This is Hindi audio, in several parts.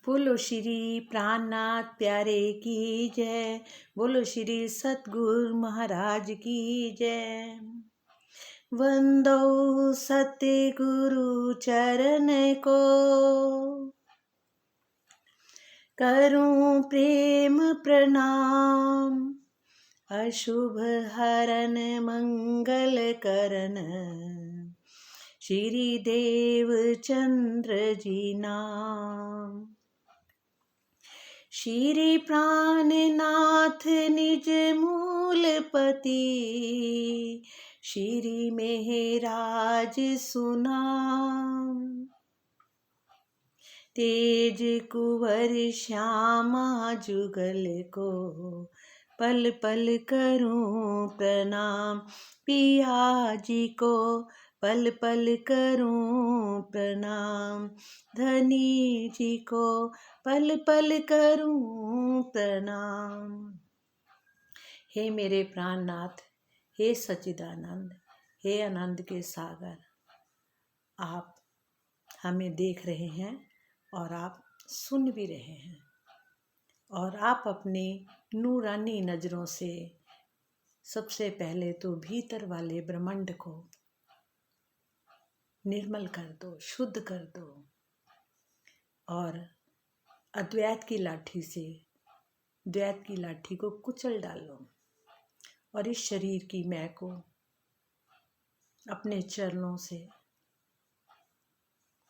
बोलो श्री प्राणनाथ प्यारे की जय। बोलो श्री सतगुरु महाराज की जय। वंदो सतगुरु चरण को, करूं प्रेम प्रणाम। अशुभ हरन मंगल करन, श्री देव चंद्र जी नाम। श्री प्राणनाथ निज मूलपति, श्री मेहराज सुनाम। तेज कुंवर श्यामा जुगल को, पल पल करूं प्रणाम। पिया जी को पल पल करूं प्रणाम। धनी जी को पल पल करूं प्रणाम। हे मेरे प्राणनाथ, हे सच्चिदानंद, हे आनंद के सागर, आप हमें देख रहे हैं और आप सुन भी रहे हैं, और आप अपनी नूरानी नज़रों से सबसे पहले तो भीतर वाले ब्रह्मांड को निर्मल कर दो, शुद्ध कर दो, और अद्वैत की लाठी से द्वैत की लाठी को कुचल डालो, और इस शरीर की मैं को अपने चरणों से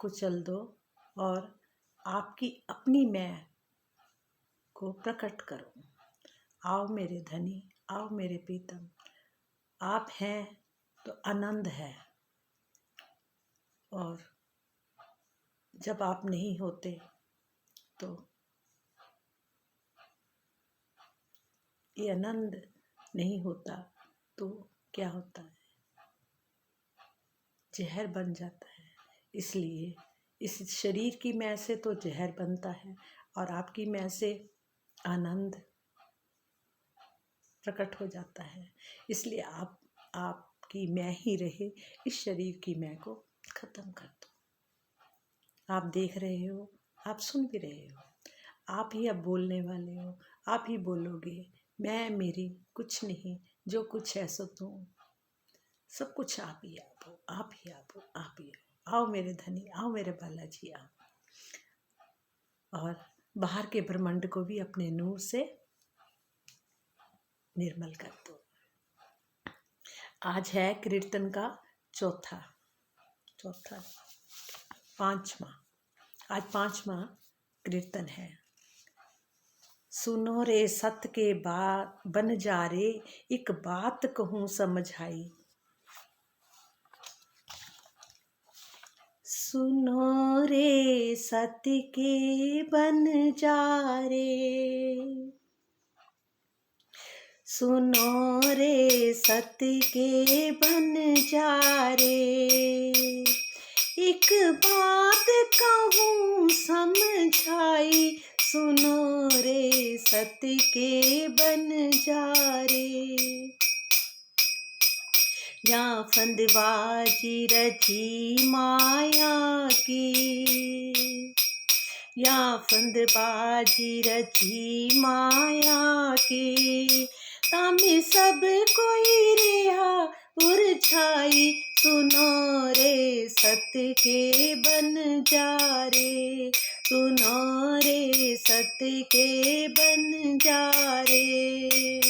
कुचल दो, और आपकी अपनी मैं को प्रकट करो। आओ मेरे धनी, आओ मेरे प्रीतम, आप हैं तो आनंद है, और जब आप नहीं होते तो ये आनंद नहीं होता, तो क्या होता है? जहर बन जाता है। इसलिए इस शरीर की मैं से तो जहर बनता है, और आपकी मैं से आनंद प्रकट हो जाता है। इसलिए आपकी मैं ही रहे, इस शरीर की मैं को खत्म कर दो। आप देख रहे हो, आप सुन भी रहे हो, आप ही अब बोलने वाले हो, आप ही बोलोगे। मैं मेरी कुछ नहीं, जो कुछ है सो तुम, सब कुछ आप ही आप हो, आप ही आप हो, आप ही हो। आओ मेरे धनी, आओ मेरे बालाजी, आओ, और बाहर के ब्रह्मांड को भी अपने नूर से निर्मल कर दो। आज है कीर्तन का आज पांचवा कीर्तन है। सुनो रे सत के बात बन जा रे, एक बात कहूँ समझाई। सुनो रे सत के बन जा रे, सुनो रे सत के बन जा रे, एक बात कहूँ समझाई। सुनो रे सत के बन जा रे, यहाँ फंदबाजी रची माया की, यहाँ फंदबाजी रची माया की, तामे सब कोई रिहा उरछाई। सुनो रे सत के बन जा रे, सुनो रे सत के बन जा रे।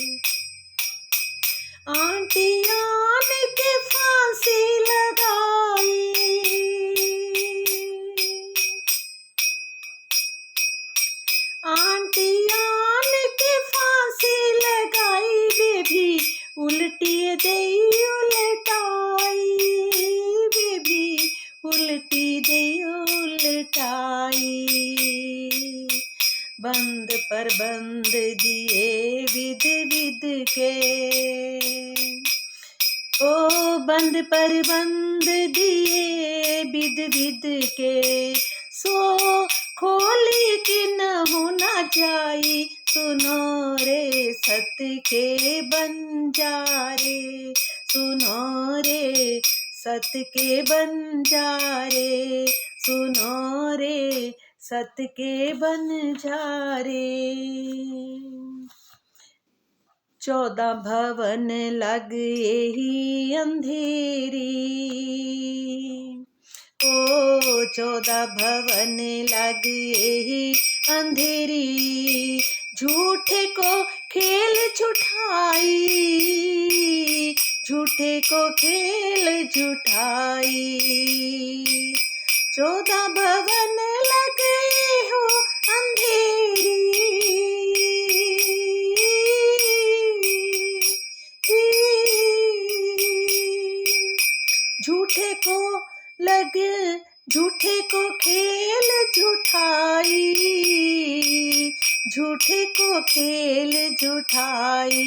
आंटियां ने के फांसी लगाई, आंटियां ने के फांसी लगाई, बेबी उल्टी दे उलटाई, बेबी उल्टी दे उलटाई। बंद पर बंद दिए विध विध के, ओ बंद पर बंद दिए विध विध के, सो खोली कि न होना चाहिए। सुनो रे सत के बन जा रे, सुनो रे सत के बन जा रे, सुनो रे सत के बंजारे। 14 भवन लग एही अंधेरी, ओ 14 भवन लग एही अंधेरी। झूठे को खेल झूठाई, झूठे को खेल झूठाई। 14 भवन लग हो अंधेरी, झूठे को लग झूठे को खेल झूठाई, झूठे को खेल झूठाई।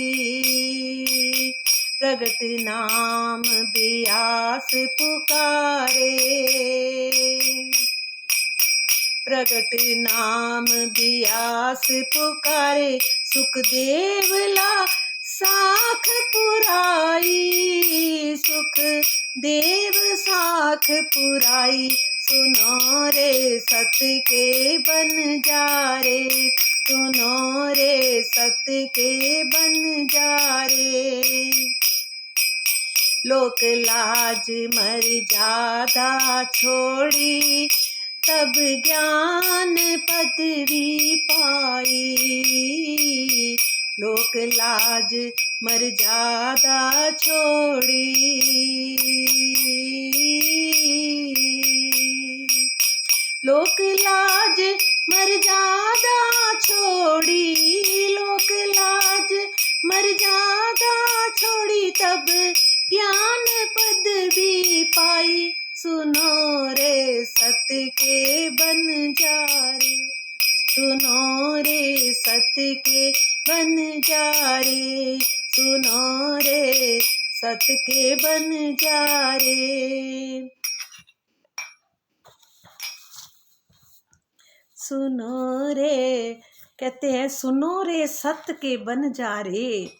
प्रगट नाम बियास पुकारे, प्रगट नाम बियास पुकारे। सुखदेव ला साख पुराई, सुख देव साख पुराई। सुनो रे सत के बंजारे, सुनो रे सत के बंजारे। लोक लाज मर्यादा छोड़ी, तब ज्ञान पदवी पाई। लोक लाज मर्यादा छोड़ी, लोक लाज मर्यादा छोड़ी, लोक लाज मर्यादा छोड़ी। तब ज्ञान पदवी पाई। सुनो रे सत के बंजारे, सुनो रे सत के बंजारे, सुनो रे सत के बंजारे। सुनो रे, कहते हैं सुनो रे सत के बंजारे।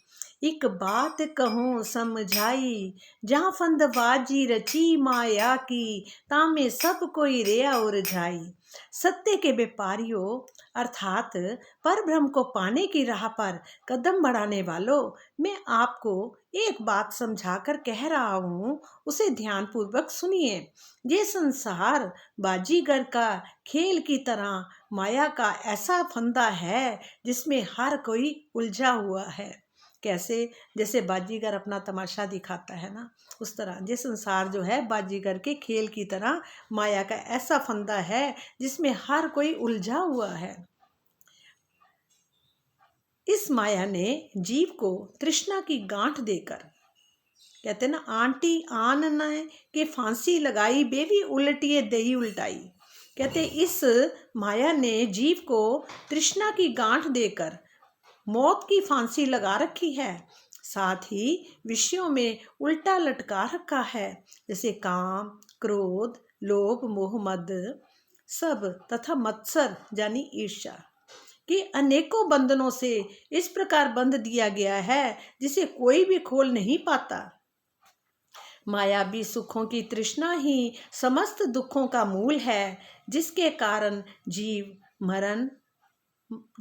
एक बात कहूँ समझाई, जहाँ फंदबाजी रची माया की, तामे सब कोई रिया उरझाई। सत्य के व्यापारियों अर्थात पर ब्रह्म को पाने की राह पर कदम बढ़ाने वालों, मैं आपको एक बात समझाकर कह रहा हूँ, उसे ध्यान पूर्वक सुनिए। ये संसार बाजीगर का खेल की तरह माया का ऐसा फंदा है जिसमें हर कोई उलझा हुआ है। कैसे? जैसे बाजीगर अपना तमाशा दिखाता है ना, उस तरह ये संसार जो है बाजीगर के खेल की तरह माया का ऐसा फंदा है जिसमें हर कोई उलझा हुआ है। इस माया ने जीव को तृष्णा की गांठ देकर, कहते ना आंटी आन न के फांसी लगाई, बेबी उलटिए दही उल्टाई। कहते इस माया ने जीव को तृष्णा की गांठ देकर मौत की फांसी लगा रखी है, साथ ही विषयों में उल्टा लटका रखा है, जैसे काम, क्रोध, लोभ, मोह, मद सब तथा मत्सर यानी ईर्ष्या के अनेकों बंधनों से इस प्रकार बंध दिया गया है जिसे कोई भी खोल नहीं पाता। मायावी सुखों की तृष्णा ही समस्त दुखों का मूल है, जिसके कारण जीव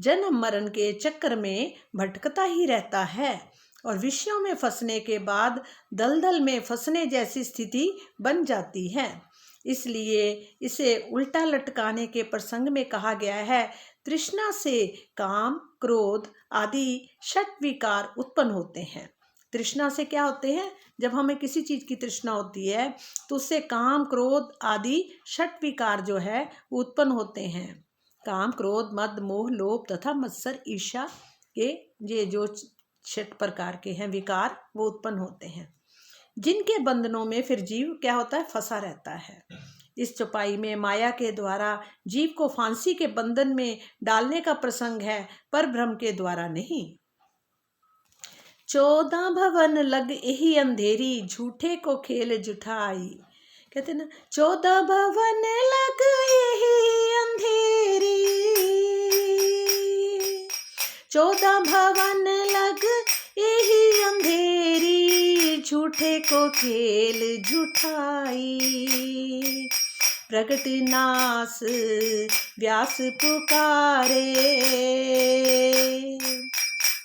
जन्म मरण के चक्कर में भटकता ही रहता है और विषयों में फंसने के बाद दलदल में फंसने जैसी स्थिति बन जाती है। इसलिए इसे उल्टा लटकाने के प्रसंग में कहा गया है, तृष्णा से काम, क्रोध आदि षट विकार उत्पन्न होते हैं। तृष्णा से क्या होते हैं? जब हमें किसी चीज़ की तृष्णा होती है तो उससे काम, क्रोध आदि षट विकार जो है उत्पन्न होते हैं। काम, क्रोध, मद, मोह, लोभ तथा मत्सर, ईर्ष्या के ये जो 6 प्रकार के हैं विकार वो उत्पन्न होते हैं, जिनके बंधनों में फिर जीव क्या होता है? फंसा रहता है। इस चौपाई में माया के द्वारा जीव को फांसी के बंधन में डालने का प्रसंग है, पर ब्रह्म के द्वारा नहीं। 14 भवन लग एही अंधेरी, झूठे को खेल जुठाई। कहते ना 14 भवन लग एही अंधेरी, 14 भवन लग एही अंधेरी, झूठे को खेल जुठाई। प्रगट नास व्यास पुकारे,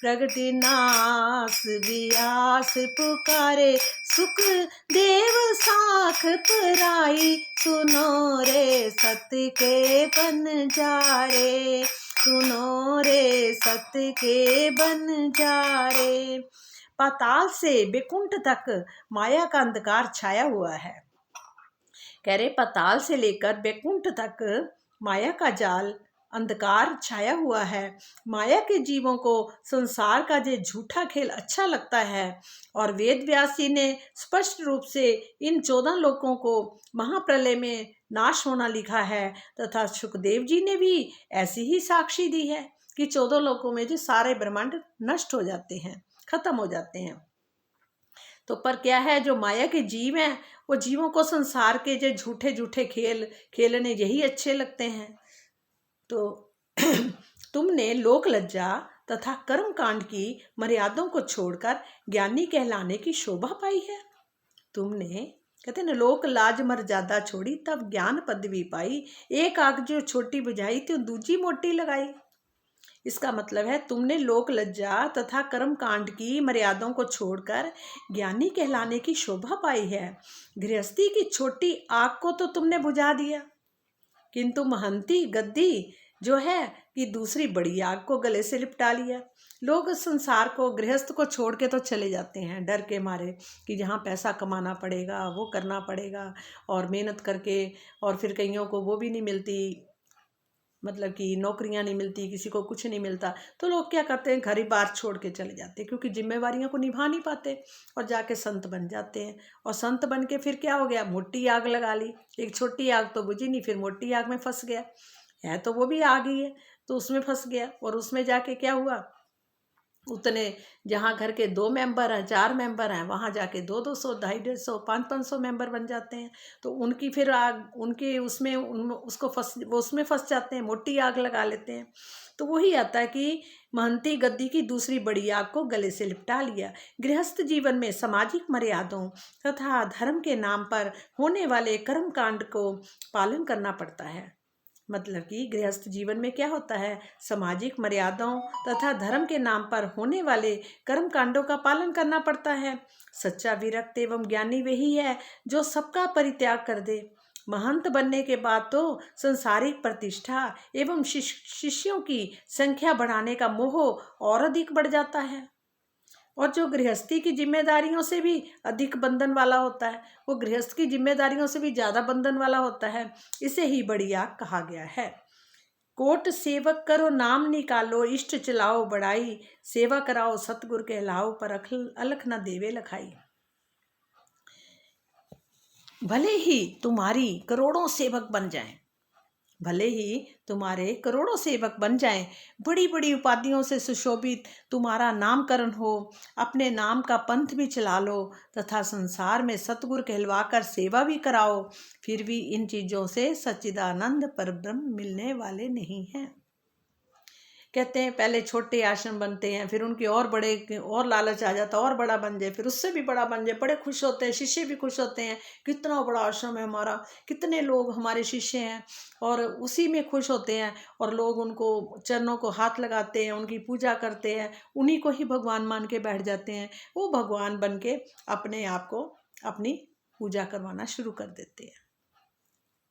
प्रगट नास व्यास पुकारे, सुख देव साख पराई, सुनो रे सत्य के बंजारे, सुनो रे सत्य के बंजारे। पाताल से बैकुंठ तक माया का अंधकार छाया हुआ है। कह रहे पाताल से लेकर बैकुंठ तक माया का जाल अंधकार छाया हुआ है। माया के जीवों को संसार का ये झूठा खेल अच्छा लगता है। और वेद व्यास जी ने स्पष्ट रूप से इन 14 लोकों को महाप्रलय में नाश होना लिखा है, तथा सुखदेव जी ने भी ऐसी ही साक्षी दी है कि 14 लोकों में जो सारे ब्रह्मांड नष्ट हो जाते हैं, खत्म हो जाते हैं। तो पर क्या है, जो माया के जीव हैं वो जीवों को संसार के जो झूठे झूठे खेल खेलने यही अच्छे लगते हैं। तो तुमने लोक लज्जा तथा कर्म कांड की मर्यादाओं को छोड़कर ज्ञानी कहलाने की शोभा पाई है। तुमने कहते ना लोक लाज मर्यादा छोड़ी तब ज्ञान पदवी पाई, एक आग जो छोटी बुझाई तो दूजी मोटी लगाई। इसका मतलब है तुमने लोक लज्जा तथा कर्म कांड की मर्यादाओं को छोड़कर ज्ञानी कहलाने की शोभा पाई है। गृहस्थी की छोटी आग को तो तुमने बुझा दिया, किंतु महंती गद्दी जो है कि दूसरी बड़ी आग को गले से लिपटा लिया। लोग संसार को गृहस्थ को छोड़ के तो चले जाते हैं डर के मारे कि जहाँ पैसा कमाना पड़ेगा वो करना पड़ेगा, और मेहनत करके, और फिर कईयों को वो भी नहीं मिलती, मतलब कि नौकरियां नहीं मिलती, किसी को कुछ नहीं मिलता, तो लोग क्या करते हैं घर ही बार छोड़ के चले जाते हैं, क्योंकि जिम्मेवारियों को निभा नहीं पाते, और जाके संत बन जाते हैं। और संत बन के फिर क्या हो गया, मोटी आग लगा ली। एक छोटी आग तो बुझी नहीं, फिर मोटी आग में फंस गया है, तो वो भी आग ही है, तो उसमें फंस गया। और उसमें जाके क्या हुआ, उतने जहाँ घर के 2 मेंबर हैं, 4 मेंबर हैं, वहाँ जाके 200, 250, 500 मेंबर बन जाते हैं। तो उनकी फिर आग उनके उसमें उसको वो उसमें फंस जाते हैं, मोटी आग लगा लेते हैं। तो वही आता है कि महंती गद्दी की दूसरी बड़ी आग को गले से लिपटा लिया। गृहस्थ जीवन में सामाजिक मर्यादाओं तथा धर्म के नाम पर होने वाले कर्म कांड को पालन करना पड़ता है। मतलब कि गृहस्थ जीवन में क्या होता है, सामाजिक मर्यादाओं तथा धर्म के नाम पर होने वाले कर्म कांडों का पालन करना पड़ता है। सच्चा विरक्त एवं ज्ञानी वही है जो सबका परित्याग कर दे। महंत बनने के बाद तो संसारिक प्रतिष्ठा एवं शिष्यों की संख्या बढ़ाने का मोह और अधिक बढ़ जाता है, और जो गृहस्थी की जिम्मेदारियों से भी अधिक बंधन वाला होता है, वो गृहस्थ की जिम्मेदारियों से भी ज़्यादा बंधन वाला होता है। इसे ही बड़ी आग कहा गया है। कोट सेवक करो नाम निकालो, इष्ट चलाओ बड़ाई, सेवा कराओ सतगुर कहलाओ, पर अलख न देवे लखाई। भले ही तुम्हारी करोड़ों सेवक बन जाएं, भले ही तुम्हारे करोड़ों सेवक बन जाएं, बड़ी बड़ी उपाधियों से सुशोभित तुम्हारा नामकरण हो, अपने नाम का पंथ भी चला लो तथा संसार में सतगुरु कहलवाकर सेवा भी कराओ, फिर भी इन चीज़ों से सच्चिदानंद परब्रह्म मिलने वाले नहीं हैं। कहते हैं पहले छोटे आश्रम बनते हैं, फिर उनके और बड़े, और लालच आ जाता, और बड़ा बन जाए, फिर उससे भी बड़ा बन जाए, बड़े खुश होते हैं, शिष्य भी खुश होते हैं, कितना बड़ा आश्रम है हमारा, कितने लोग हमारे शिष्य हैं, और उसी में खुश होते हैं। और लोग उनको चरणों को हाथ लगाते हैं, उनकी पूजा करते हैं, उन्हीं को ही भगवान मान के बैठ जाते हैं। वो भगवान बन के अपने आप को अपनी पूजा करवाना शुरू कर देते हैं।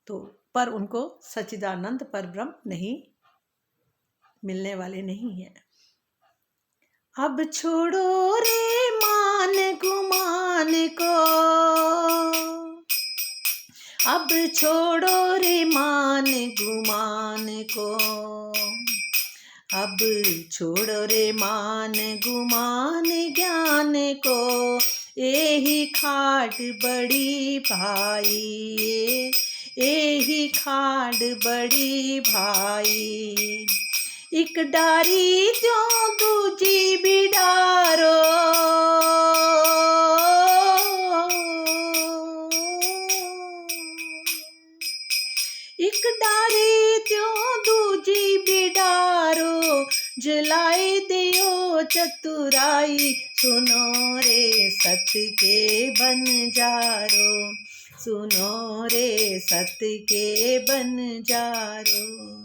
तो पर उनको सच्चिदानंद परब्रह्म नहीं मिलने वाले नहीं है। अब छोड़ो रे मान गुमान को, अब छोड़ो रे मान गुमान को, अब छोड़ो रे मान गुमान ज्ञान को, एही खाट बड़ी भाई, एही खाट बड़ी भाई, एक डारी त्यों दूजी भी डारो, एक डारी त्यों दूजी भी डारो, जलाई दियो चतुराई, सुनो रे सत के बंजारो, सुनो रे सत्य के बंजारो।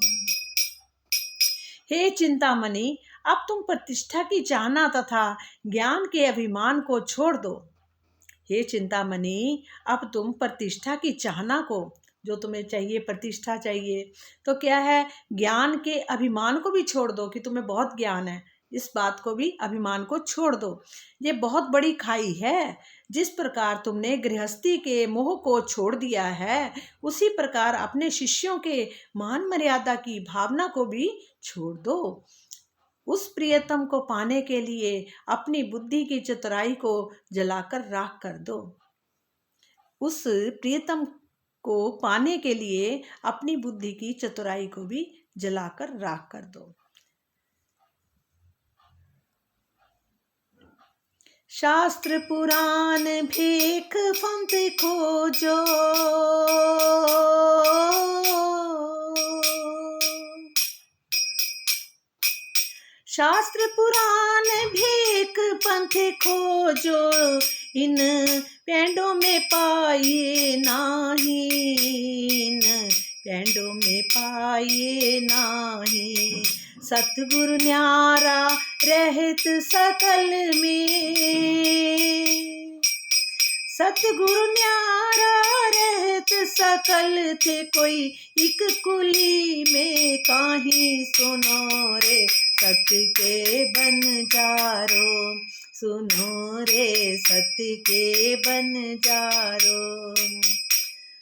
हे चिंतामणि, अब तुम प्रतिष्ठा की चाहना तथा ज्ञान के अभिमान को छोड़ दो। हे चिंतामणि, अब तुम प्रतिष्ठा की चाहना को, जो तुम्हें चाहिए प्रतिष्ठा चाहिए, तो क्या है, ज्ञान के अभिमान को भी छोड़ दो कि तुम्हें बहुत ज्ञान है, इस बात को भी, अभिमान को छोड़ दो। ये बहुत बड़ी खाई है। जिस प्रकार तुमने गृहस्थी के मोह को छोड़ दिया है, उसी प्रकार अपने शिष्यों के मान मर्यादा की भावना को भी छोड़ दो। उस प्रियतम को पाने के लिए अपनी बुद्धि की चतुराई को जलाकर राख कर दो। उस प्रियतम को पाने के लिए अपनी बुद्धि की चतुराई को भी जलाकर राख कर दो। शास्त्र पुराण भेख पंथ खोजो, शास्त्र पुराण भेख पंथ खोजो, इन पेंडों में पाए नाही, इन पेंडों में पाए नाही। सतगुरु न्यारा रहत सकल में, सतगुरु न्यारा रहत सकल थे, कोई एक कुली में काहीं। सुनो रे सत्य के बंजारो, सुनो रे सत्य के बंजारो।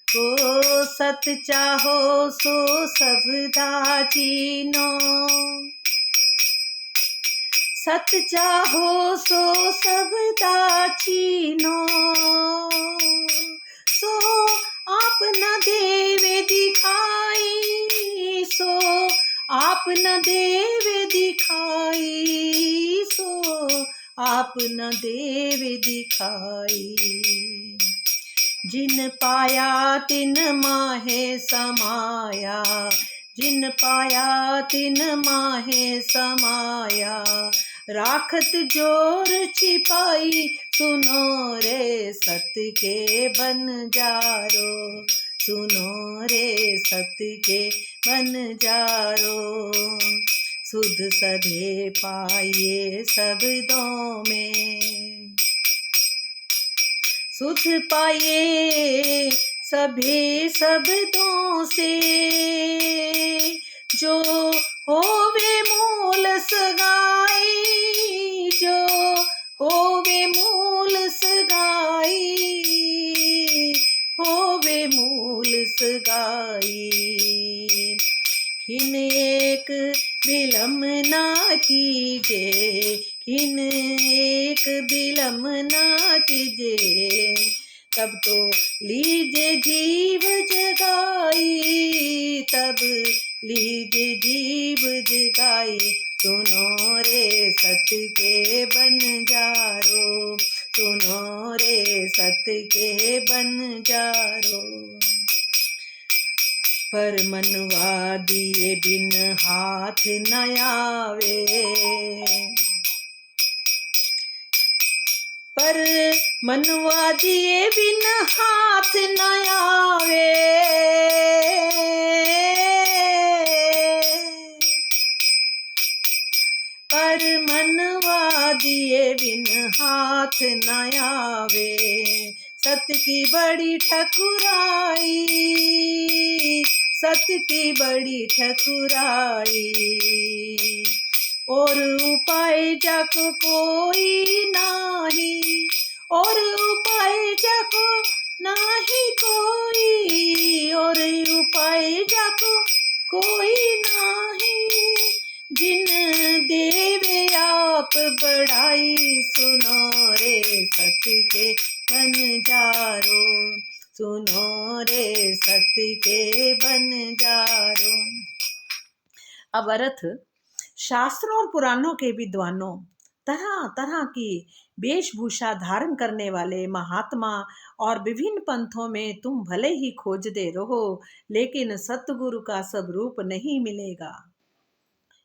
ओ सत चाहो सो सबदा चीनो, सत चाहो सो सबदा चीनो। सो आप न देवे दिखाई, सो आप न देवे दिखाई, सो आप न देवे दिखाई। जिन पाया तिन माहे समाया, जिन पाया तिन माहे समाया। राखत जोर छिपाई, सुनो रे सत्य के बंजारो, सुनो रे सत्य के बंजारो। सुध सभे पाइए शब्दों में, सुध पाइए सभी शब्दों से। जो होवे मूल सगाई, जो होवे मूल सगाई, होवे मूल सगाई। खिन एक विलम ना कीजे, खिन एक विलम ना कीजे। तब तो लीजे जीव जगाई, तब लीजे जीव जगाई। सुनो रे सत्य के बंजारो, सुनो रे सत्य के बंजारो। पर मनवा दिए बिन हाथ न आवे, पर मनवा दिए बिन हाथ न आवे। पर मनवा दिए बिन हाथ न आवे। सत्य की बड़ी ठकुराई, सत्य की बड़ी ठकुराई। और उपाय जाको कोई नाही, और उपाय जाको नाही कोई, और उपाय जाको कोई नाही। जिन देवे आप बढ़ाई, सुनो रे सत्य के बंजारो, सुनो रे सत्य के बंजारो। अब अर्थ, शास्त्रों और पुराणों के विद्वानों, तरह तरह की वेशभूषा धारण करने वाले महात्मा और विभिन्न पंथों में तुम भले ही खोजते रहो, लेकिन सतगुरु का सब रूप नहीं मिलेगा।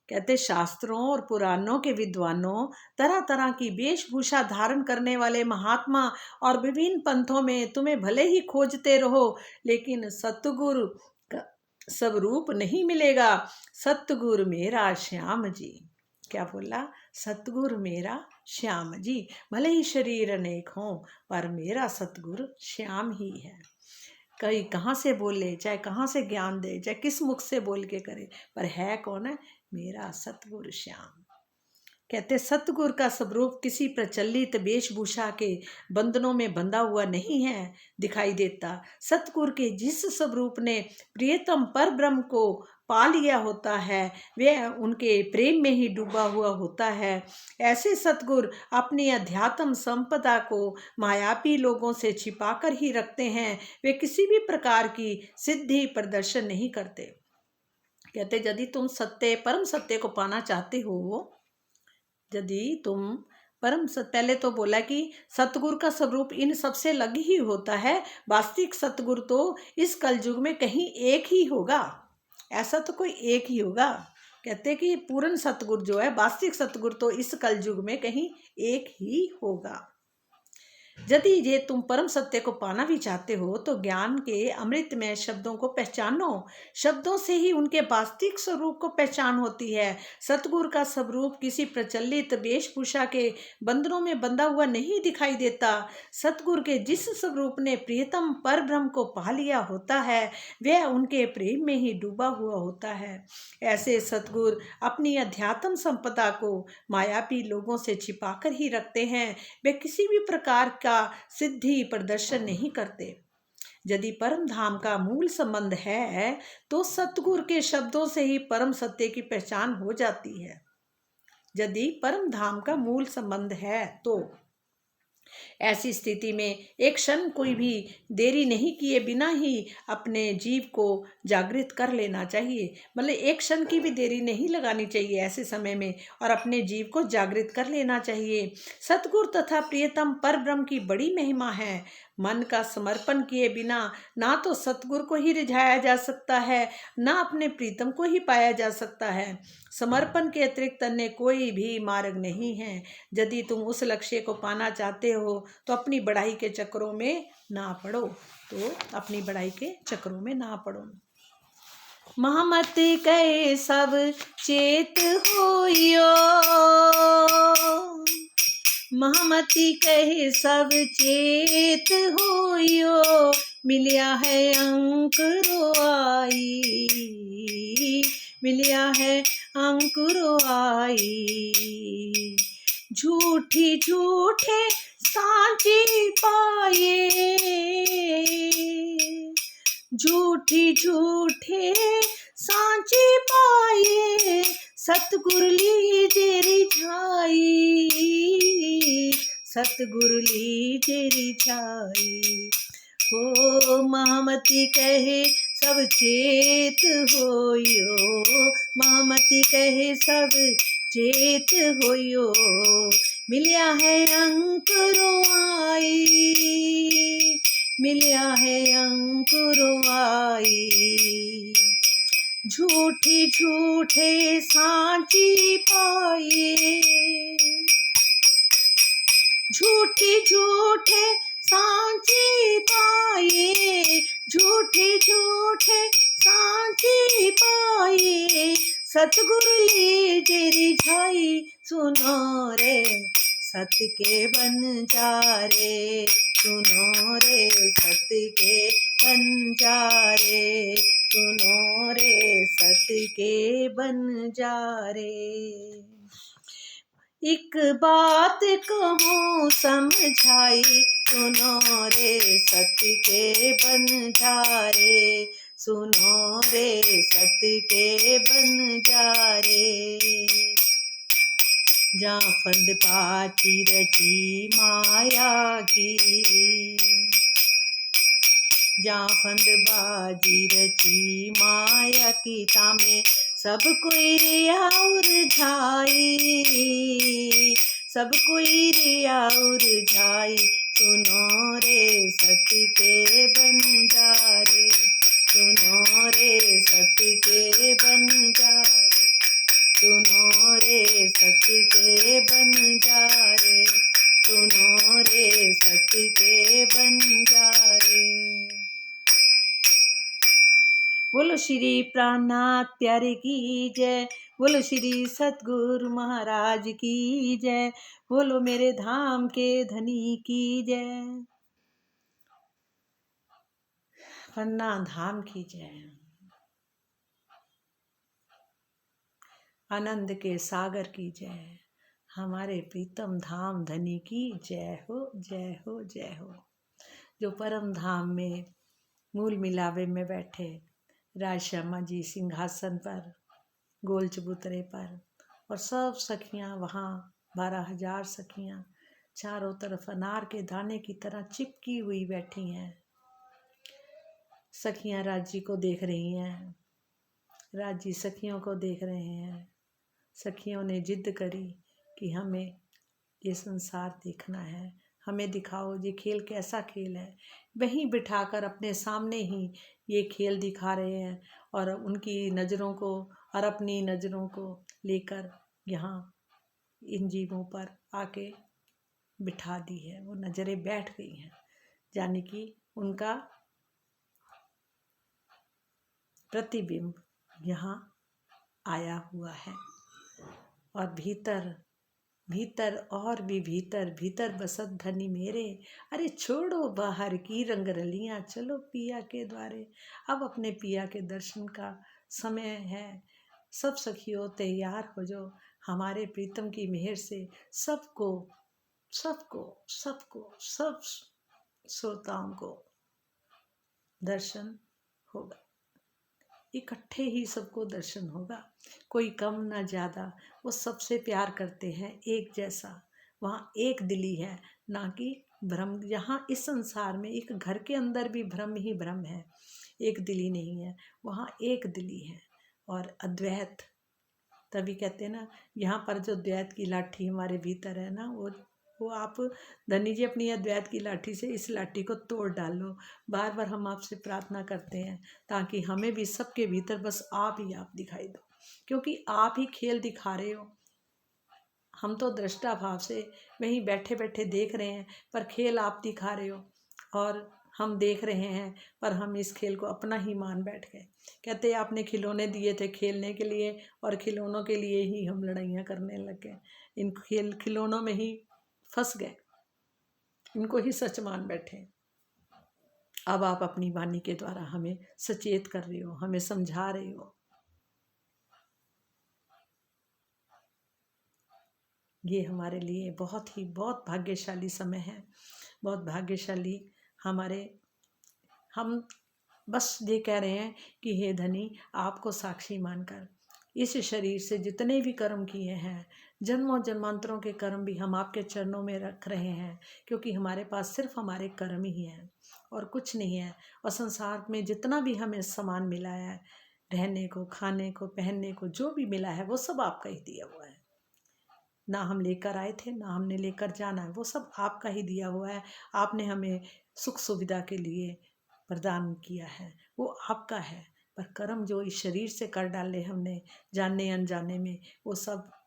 कहते शास्त्रों और पुराणों के विद्वानों, तरह तरह की वेशभूषा धारण करने वाले महात्मा और विभिन्न पंथों में तुम्हें भले ही खोजते रहो, लेकिन सतगुरु का स्वरूप नहीं मिलेगा। सतगुरु मेरा श्याम जी। क्या बोला? सतगुरु मेरा श्याम जी। भले ही शरीर अनेक हों, पर मेरा सतगुरु श्याम ही है। कई कहाँ से बोले, चाहे कहाँ से ज्ञान दे, चाहे किस मुख से बोल के करे, पर है कौन है? मेरा सतगुरु श्याम। कहते सतगुरु का स्वरूप किसी प्रचलित वेशभूषा के बंधनों में बंधा हुआ नहीं है, दिखाई देता। सतगुरु के जिस स्वरूप ने प्रियतम पर ब्रह्म को पा लिया होता है, वह उनके प्रेम में ही डूबा हुआ होता है। ऐसे सतगुरु अपनी अध्यात्म संपदा को मायावी लोगों से छिपाकर ही रखते हैं। वे किसी भी प्रकार की सिद्धि प्रदर्शन नहीं करते। कहते यदि तुम सत्य, परम सत्य को पाना चाहते हो, यदि तुम परम सत्य, पहले तो बोला कि सतगुरु का स्वरूप इन सबसे अलग ही होता है। वास्तविक सतगुरु तो इस कलयुग में कहीं एक ही होगा, ऐसा तो कोई एक ही होगा। कहते कि पूर्ण सतगुरु जो है, वास्तविक सतगुरु तो इस कलयुग में कहीं एक ही होगा। यदि ये तुम परम सत्य को पाना भी चाहते हो, तो ज्ञान के अमृतमय शब्दों को पहचानो। शब्दों से ही उनके वास्तविक स्वरूप को पहचान होती है। सतगुरु का स्वरूप किसी प्रचलित वेशभूषा के बंधनों में बंधा हुआ नहीं दिखाई देता। सतगुरु के जिस स्वरूप ने प्रियतम पर ब्रह्म को पा लिया होता है, वह उनके प्रेम में ही डूबा हुआ होता है। ऐसे सतगुरु अपनी अध्यात्म संपदा को मायावी लोगों से छिपाकर ही रखते हैं। वे किसी भी प्रकार का सिद्धि प्रदर्शन नहीं करते। यदि परम धाम का मूल संबंध है, तो सतगुरु के शब्दों से ही परम सत्य की पहचान हो जाती है। यदि परम धाम का मूल संबंध है, तो ऐसी स्थिति में एक क्षण कोई भी देरी नहीं किए बिना ही अपने जीव को जागृत कर लेना चाहिए। मतलब एक क्षण की भी देरी नहीं लगानी चाहिए ऐसे समय में, और अपने जीव को जागृत कर लेना चाहिए। सतगुरु तथा प्रियतम पर ब्रह्म की बड़ी महिमा है। मन का समर्पण किए बिना ना तो सतगुरु को ही रिझाया जा सकता है, ना अपने प्रीतम को ही पाया जा सकता है। समर्पण के अतिरिक्त अन्य कोई भी मार्ग नहीं है। यदि तुम उस लक्ष्य को पाना चाहते हो, तो अपनी बढ़ाई के चक्रों में ना पड़ो। महामत कहे सब चेत होइयो, महामती कहे सब चेत होइयो, मिलिया है अंकुरो आई, मिलिया है अंकुरो आई। झूठी झूठे सांची पाए, झूठी झूठे सांची पाए, सतगुरु लीजे रिझाई, सतगुरु लीजे रिझाई। हो महामती कहे सब चेत होइयो, महामती कहे सब चेत होइयो, मिलिया है अंकुरो आई, मिलिया है अंकुरो आई। झूठी झूठे सांची पाए, झूठी झूठे सांची पाए, झूठी झूठे सांची पाए, सतगुरु लीजे रिझाई। सुनो रे सत के बंजारे, सुनो रे सत के बंजारे, सुनो रे सत के बंजारे। एक बात कहूँ समझाई, सुनो रे सत के बंजारे, सुनो रे सत के बंजारे। जहाँ फंद पाची रची माया की, जहाँ फंद बाजी रची माया की, तामे सब कोई रिया उरझाई, सब कोई रिया उरझाई। सुनो रे सत के बंजारे, सुनो रे सत के बंजारे। सुनो रे सती के बंजारे, सुनो रे सती के बंजारे। बोलो श्री प्राणनाथ प्यारे की जय, बोलो श्री सतगुरु महाराज की जय, बोलो मेरे धाम के धनी की जय, पन्ना धाम की जय, आनंद के सागर की जय, हमारे प्रीतम धाम धनी की जय हो जय हो जय हो। जो परम धाम में मूल मिलावे में बैठे राज श्यामा जी सिंहासन पर, गोल चबूतरे पर, और सब सखियां वहाँ 12,000 सखियां चारों तरफ अनार के दाने की तरह चिपकी हुई बैठी हैं। सखियां राज जी को देख रही हैं, राज जी सखियों को देख रहे हैं। सखियों ने जिद करी कि हमें ये संसार देखना है, हमें दिखाओ ये खेल कैसा खेल है। वहीं बिठाकर अपने सामने ही ये खेल दिखा रहे हैं, और उनकी नज़रों को और अपनी नज़रों को लेकर यहाँ इन जीवों पर आके बिठा दी है। वो नज़रें बैठ गई हैं, यानी कि उनका प्रतिबिंब यहाँ आया हुआ है। और भीतर भीतर और भी भीतर भीतर बसत धनी मेरे, अरे छोड़ो बाहर की रंगरलियाँ, चलो पिया के द्वारे। अब अपने पिया के दर्शन का समय है। सब सखियों तैयार हो जो, हमारे प्रीतम की मेहर से सबको सबको सबको सब श्रोताओं को दर्शन होगा, इकट्ठे ही सबको दर्शन होगा, कोई कम ना ज़्यादा। वो सबसे प्यार करते हैं एक जैसा, वहाँ एक दिली है, ना कि भ्रम। यहाँ इस संसार में एक घर के अंदर भी भ्रम ही भ्रम है, एक दिली नहीं है, वहाँ एक दिली है। और अद्वैत, तभी कहते हैं ना, यहाँ पर जो द्वैत की लाठी हमारे भीतर है ना, वो आप धनी जी अपनी अद्वैत की लाठी से इस लाठी को तोड़ डालो। बार बार हम आपसे प्रार्थना करते हैं ताकि हमें भी सबके भीतर बस आप ही आप दिखाई दो, क्योंकि आप ही खेल दिखा रहे हो। हम तो दृष्टा भाव से वहीं बैठे बैठे देख रहे हैं, पर खेल आप दिखा रहे हो, और हम देख रहे हैं, पर हम इस खेल को अपना ही मान बैठ गए। कहते आपने खिलौने दिए थे खेलने के लिए, और खिलौनों के लिए ही हम लड़ाइयाँ करने लग गए, इन खिलौनों में ही फंस गए, इनको ही सच मान बैठे। अब आप अपनी वाणी के द्वारा हमें सचेत कर रहे हो, हमें समझा रहे हो। ये हमारे लिए बहुत भाग्यशाली समय है, बहुत भाग्यशाली हम बस ये कह रहे हैं कि हे धनी, आपको साक्षी मानकर इस शरीर से जितने भी कर्म किए हैं, जन्मों जन्मांतरों के कर्म भी हम आपके चरणों में रख रहे हैं, क्योंकि हमारे पास सिर्फ हमारे कर्म ही हैं और कुछ नहीं है। और संसार में जितना भी हमें सामान मिला है, रहने को, खाने को, पहनने को, जो भी मिला है, वो सब आपका ही दिया हुआ है। ना हम लेकर आए थे, ना हमने लेकर जाना है, वो सब आपका ही दिया हुआ है। आपने हमें सुख सुविधा के लिए प्रदान किया है, वो आपका है। पर कर्म जो इस शरीर से कर डाले हमने जानने अनजाने में,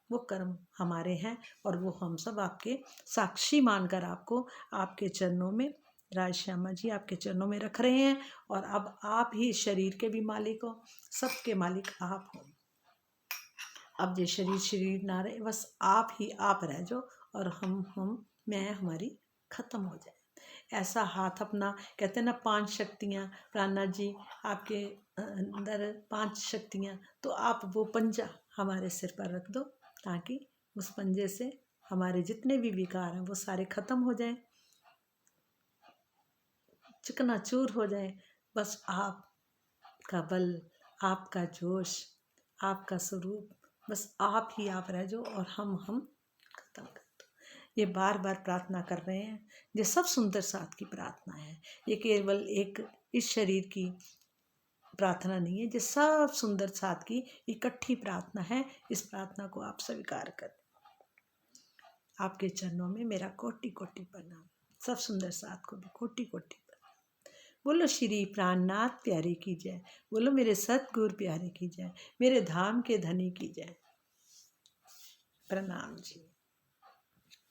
वो कर्म हमारे हैं, और वो हम सब आपके साक्षी मानकर आपको आपके चरणों में, राज श्यामा जी आपके चरणों में रख रहे हैं। और अब आप ही इस शरीर के भी मालिक हो, सबके मालिक आप हो। अब ये शरीर ना रहे, बस आप ही आप रह जाओ, और मैं हमारी खत्म हो जाए। ऐसा हाथ अपना, कहते हैं ना 5 शक्तियाँ, प्राणनाथ जी आपके अंदर 5 शक्तियाँ, तो आप वो पंजा हमारे सिर पर रख दो, ताकि उस पंजे से हमारे जितने भी विकार हैं वो सारे खत्म हो जाएं, चकनाचूर हो जाए। बस आपका बल, आपका जोश, आपका स्वरूप, बस आप ही आप रह जाओ, और हम खत्म कर दो। ये बार बार प्रार्थना कर रहे हैं। ये सब सुंदर साथ की प्रार्थना है, ये केवल एक इस शरीर की प्रार्थना नहीं है, ये सब सुंदर साथ की इकट्ठी प्रार्थना है। इस प्रार्थना को आप स्वीकार कर, आपके चरणों में मेरा कोटि कोटि प्रणाम। सब सुंदर साथ को भी कोटि कोटि। बोलो श्री प्राणनाथ प्यारे की जय, बोलो मेरे सतगुरु प्यारे की जय, मेरे धाम के धनी की जय। प्रणाम जी।